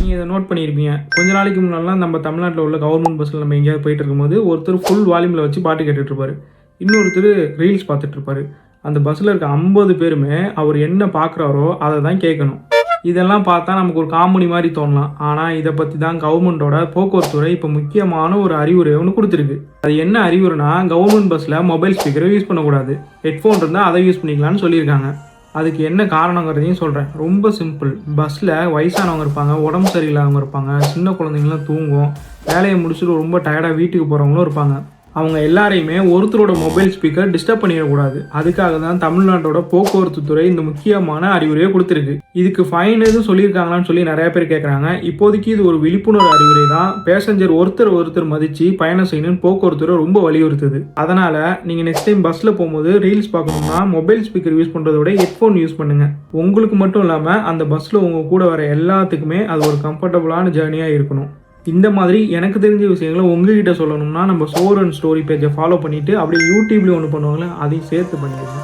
நீங்கள் இதை நோட் பண்ணியிருப்பீங்க. கொஞ்ச நாளைக்கு முன்னாடிலாம் நம்ம தமிழ்நாட்டில் உள்ள கவர்மெண்ட் பஸ்ஸில் நம்ம எங்கேயாவது போயிட்டு இருக்கும்போது ஒருத்தர் ஃபுல் வால்யூமில் வச்சு பாட்டு கேட்டுட்ருப்பார், இன்னொருத்தர் ரீல்ஸ் பார்த்துட்ருப்பாரு. அந்த பஸ்ஸில் இருக்க 50 பேருமே அவர் என்ன பார்க்குறாரோ அதை தான் கேட்கணும். இதெல்லாம் பார்த்தா நமக்கு ஒரு காமெடி மாதிரி தோணலாம். ஆனால் இதை பற்றி தான் கவர்மெண்ட்டோட போக்குவரத்து துறை இப்போ முக்கியமான ஒரு அறிவுரை ஒன்று கொடுத்துருக்கு. அது என்ன அறிவுரைனா, கவர்மெண்ட் பஸ்ஸில் மொபைல் ஸ்பீக்கரை யூஸ் பண்ணக்கூடாது, ஹெட்ஃபோன் இருந்தால் அதை யூஸ் பண்ணிக்கலாம்னு சொல்லியிருக்காங்க. அதுக்கு என்ன காரணங்கிறதையும் சொல்கிறேன். ரொம்ப சிம்பிள். பஸ்ஸில் வயசானவங்க இருப்பாங்க, உடம்பு சரியில்லாதவங்க இருப்பாங்க, சின்ன குழந்தைங்களாம் தூங்கும், வேலையை முடிச்சுட்டு ரொம்ப டயர்டாக வீட்டுக்கு போகிறவங்களும் இருப்பாங்க. அவங்க எல்லாரையுமே ஒருத்தரோட மொபைல் ஸ்பீக்கர் டிஸ்டர்ப் பண்ணிடக்கூடாது. அதுக்காக தான் தமிழ்நாட்டோட போக்குவரத்து துறை இந்த முக்கியமான அறிவுரையை கொடுத்துருக்கு. இதுக்கு ஃபைன் எதுவும் சொல்லியிருக்காங்களான்னு சொல்லி நிறைய பேர் கேட்குறாங்க. இப்போதைக்கு இது ஒரு விழிப்புணர்வு அறிவுரை தான். பேசஞ்சர் ஒருத்தர் மதித்து பயணம் செய்யணும்னு போக்குவரத்து துறை ரொம்ப வலியுறுத்துது. அதனால் நீங்கள் நெக்ஸ்ட் டைம் பஸ்ஸில் போகும்போது ரீல்ஸ் பார்க்கணும்னா மொபைல் ஸ்பீக்கர் யூஸ் பண்ணுறத விட ஹெட்ஃபோன் யூஸ் பண்ணுங்கள். உங்களுக்கு மட்டும் இல்லாமல் அந்த பஸ்ஸில் உங்கள் கூட வர எல்லாத்துக்குமே அது ஒரு கம்ஃபர்டபுளான ஜேர்னியாக இருக்கணும். இந்த மாதிரி எனக்கு தெரிஞ்ச விஷயங்களை உங்ககிட்ட சொல்லணும்னா நம்ம சோர் அண்ட் ஸ்டோரி பேஜை ஃபாலோ பண்ணிவிட்டு அப்படியே யூடியூப்லேயும் ஒன்று பண்ணுவாங்களே, அதையும் சேர்த்து பண்ணிடுங்க.